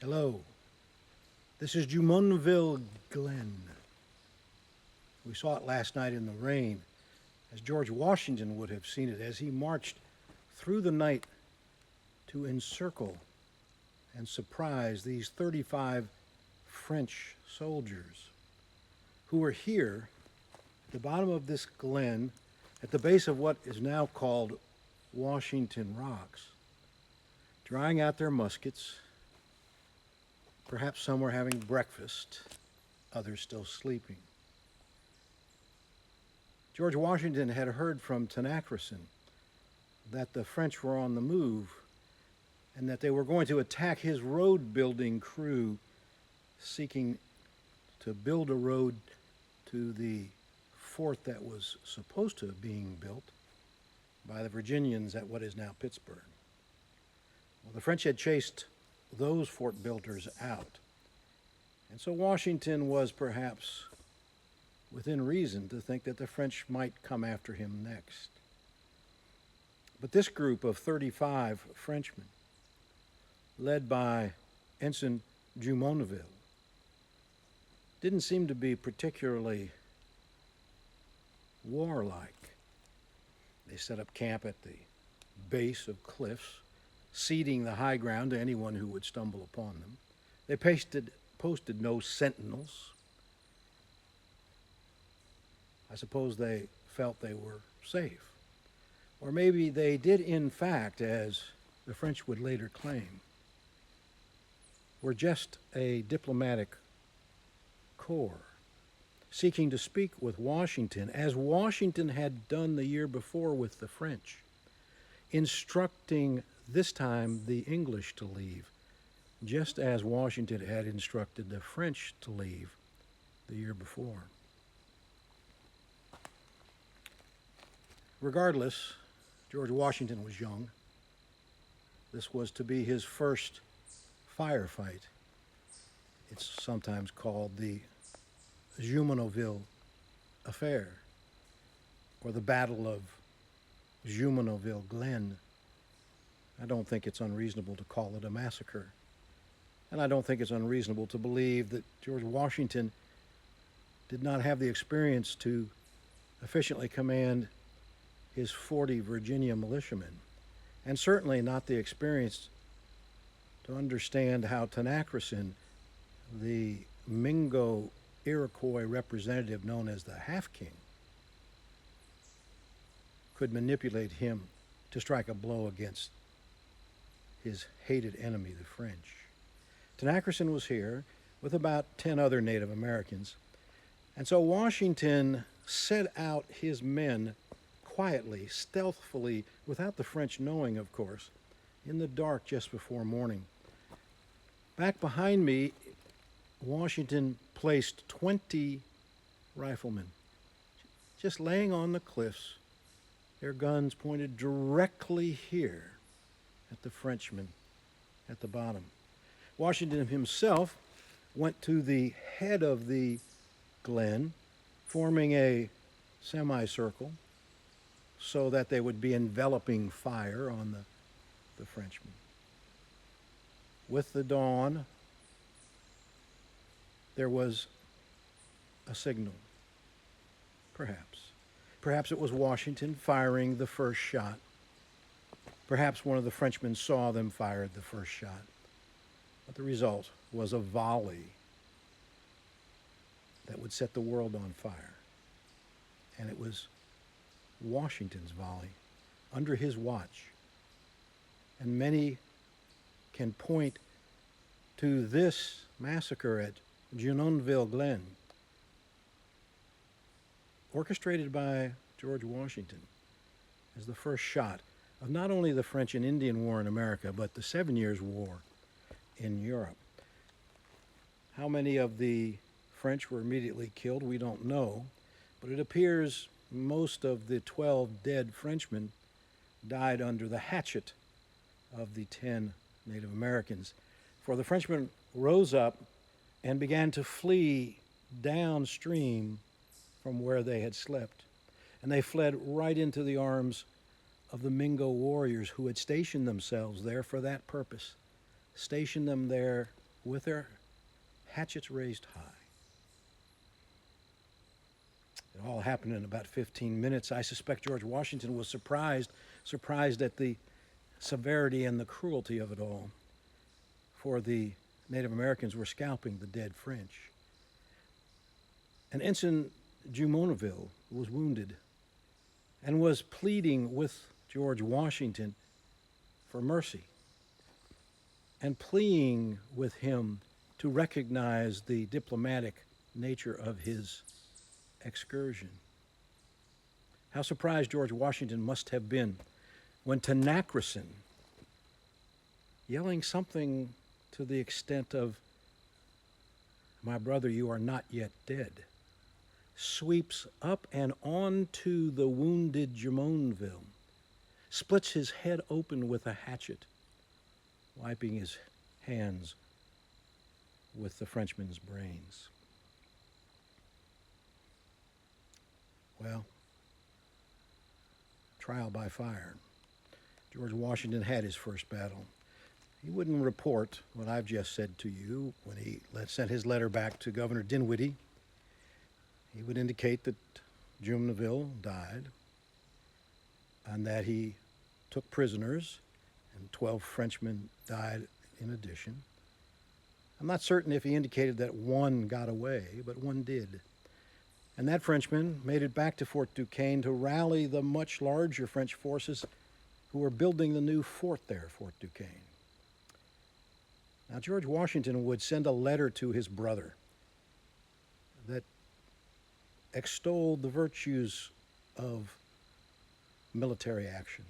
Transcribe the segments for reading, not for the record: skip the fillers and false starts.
Hello, this is Jumonville, Glen. We saw it last night in the rain, as George Washington would have seen it as he marched through the night to encircle and surprise these 35 French soldiers who were here at the bottom of this glen at the base of what is now called Washington Rocks, drying out their muskets. Perhaps some were having breakfast, others still sleeping. George Washington had heard from Tenacrison that the French were on the move and that they were going to attack his road building crew seeking to build a road to the fort that was supposed to have being built by the Virginians at what is now Pittsburgh. Well, the French had chased those fort builders out. And so Washington was perhaps within reason to think that the French might come after him next. But this group of 35 Frenchmen, led by Ensign Jumonville, didn't seem to be particularly warlike. They set up camp at the base of cliffs, ceding the high ground to anyone who would stumble upon them. They posted no sentinels. I suppose they felt they were safe. Or maybe they did, in fact, as the French would later claim, were just a diplomatic corps seeking to speak with Washington, as Washington had done the year before with the French, instructing this time the English to leave, just as Washington had instructed the French to leave the year before. Regardless, George Washington was young. This was to be his first firefight. It's sometimes called the Jumonville affair, or the Battle of Jumonville Glen. I don't think it's unreasonable to call it a massacre. And I don't think it's unreasonable to believe that George Washington did not have the experience to efficiently command his 40 Virginia militiamen, and certainly not the experience to understand how Tenacrison, the Mingo Iroquois representative known as the Half-King, could manipulate him to strike a blow against his hated enemy, the French. Tenacrison was here with about 10 other Native Americans, and so Washington sent out his men quietly, stealthily, without the French knowing, of course, in the dark just before morning. Back behind me, Washington placed 20 riflemen just laying on the cliffs, their guns pointed directly here at the Frenchmen at the bottom. Washington himself went to the head of the glen, forming a semicircle so that they would be enveloping fire on the Frenchmen. With the dawn, there was a signal, perhaps. Perhaps it was Washington firing the first shot. Perhaps one of the Frenchmen saw them fire the first shot. But the result was a volley that would set the world on fire. And it was Washington's volley under his watch. And many can point to this massacre at Jumonville Glen, orchestrated by George Washington, as the first shot of not only the French and Indian War in America, but the 7 Years' War in Europe. How many of the French were immediately killed, we don't know, but it appears most of the 12 dead Frenchmen died under the hatchet of the 10 Native Americans. For the Frenchmen rose up and began to flee downstream from where they had slept. And they fled right into the arms of the Mingo warriors who had stationed themselves there for that purpose, stationed them there with their hatchets raised high. It all happened in about 15 minutes. I suspect George Washington was surprised at the severity and the cruelty of it all, for the Native Americans were scalping the dead French. And Ensign Jumonville was wounded and was pleading with George Washington for mercy and pleading with him to recognize the diplomatic nature of his excursion. How surprised George Washington must have been when Tenacrison, yelling something to the extent of, "My brother, you are not yet dead," sweeps up and onto the wounded Jumonville, splits his head open with a hatchet, wiping his hands with the Frenchman's brains. Well, trial by fire. George Washington had his first battle. He wouldn't report what I've just said to you when he sent his letter back to Governor Dinwiddie. He would indicate that Jumonville died and that he took prisoners, and 12 Frenchmen died in addition. I'm not certain if he indicated that one got away, but one did. And that Frenchman made it back to Fort Duquesne to rally the much larger French forces who were building the new fort there, Fort Duquesne. Now, George Washington would send a letter to his brother that extolled the virtues of military action.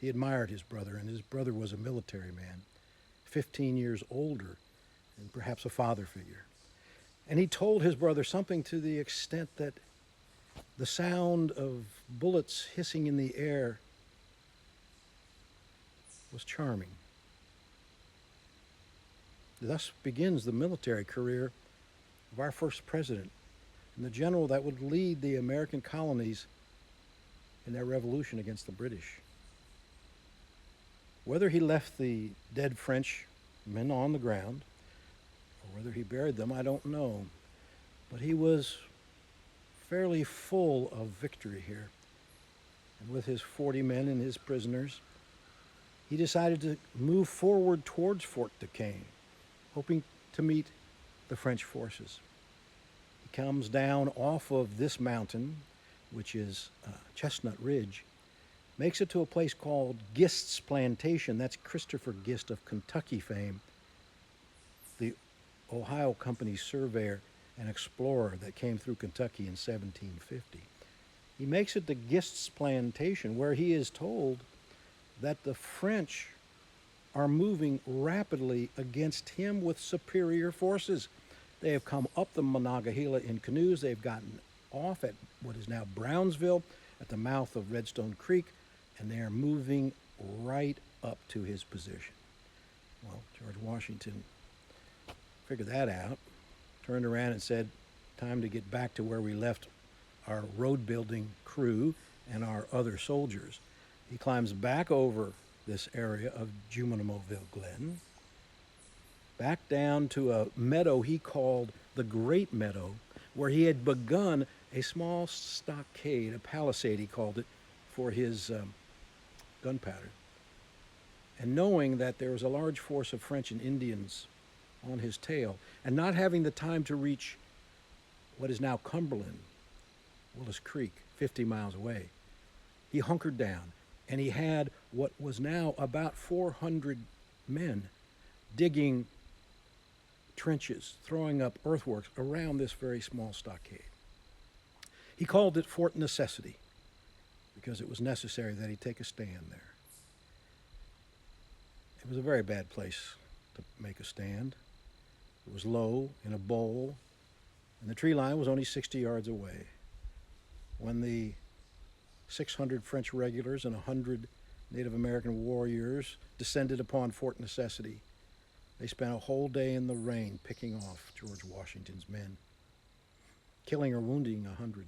He admired his brother, and his brother was a military man, 15 years older, and perhaps a father figure. And he told his brother something to the extent that the sound of bullets hissing in the air was charming. Thus begins the military career of our first president and the general that would lead the American colonies in their revolution against the British. Whether he left the dead Frenchmen on the ground or whether he buried them, I don't know. But he was fairly full of victory here. And with his 40 men and his prisoners, he decided to move forward towards Fort Duquesne, hoping to meet the French forces. He comes down off of this mountain, which is Chestnut Ridge, makes it to a place called Gist's Plantation. That's Christopher Gist of Kentucky fame, the Ohio Company surveyor and explorer that came through Kentucky in 1750. He makes it to Gist's Plantation, where he is told that the French are moving rapidly against him with superior forces. They have come up the Monongahela in canoes. They've gotten off at what is now Brownsville at the mouth of Redstone Creek, and they are moving right up to his position. Well, George Washington figured that out, turned around and said, time to get back to where we left our road building crew and our other soldiers. He climbs back over this area of Jumonville, Glen, back down to a meadow he called the Great Meadow, where he had begun a small stockade, a palisade he called it, for his gunpowder. And knowing that there was a large force of French and Indians on his tail, and not having the time to reach what is now Cumberland, Willis Creek, 50 miles away, he hunkered down, and he had what was now about 400 men digging trenches, throwing up earthworks around this very small stockade. He called it Fort Necessity because it was necessary that he take a stand there. It was a very bad place to make a stand. It was low in a bowl, and the tree line was only 60 yards away. When the 600 French regulars and 100 Native American warriors descended upon Fort Necessity, they spent a whole day in the rain picking off George Washington's men, killing or wounding 100.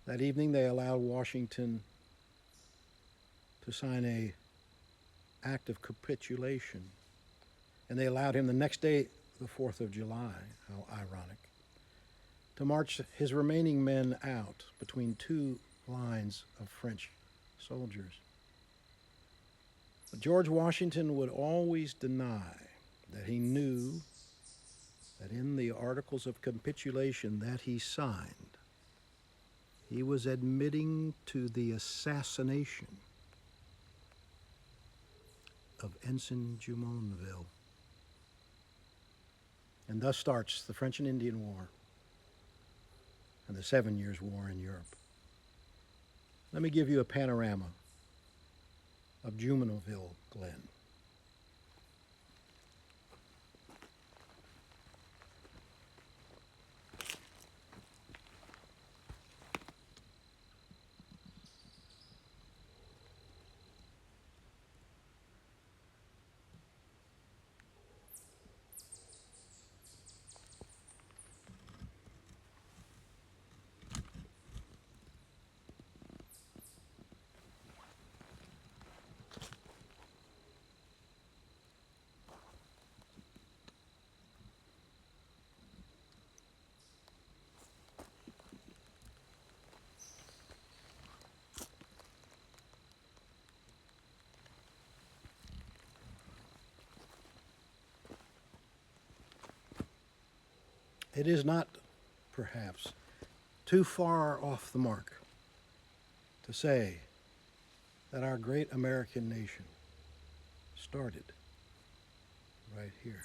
That evening, they allowed Washington to sign an act of capitulation and they allowed him the next day, the 4th of July, how ironic, to march his remaining men out between two lines of French soldiers. But George Washington would always deny that he knew that in the Articles of Capitulation that he signed, he was admitting to the assassination of Ensign Jumonville. And thus starts the French and Indian War and the 7 Years' War in Europe. Let me give you a panorama of Jumonville, Glen. It is not, perhaps, too far off the mark to say that our great American nation started right here.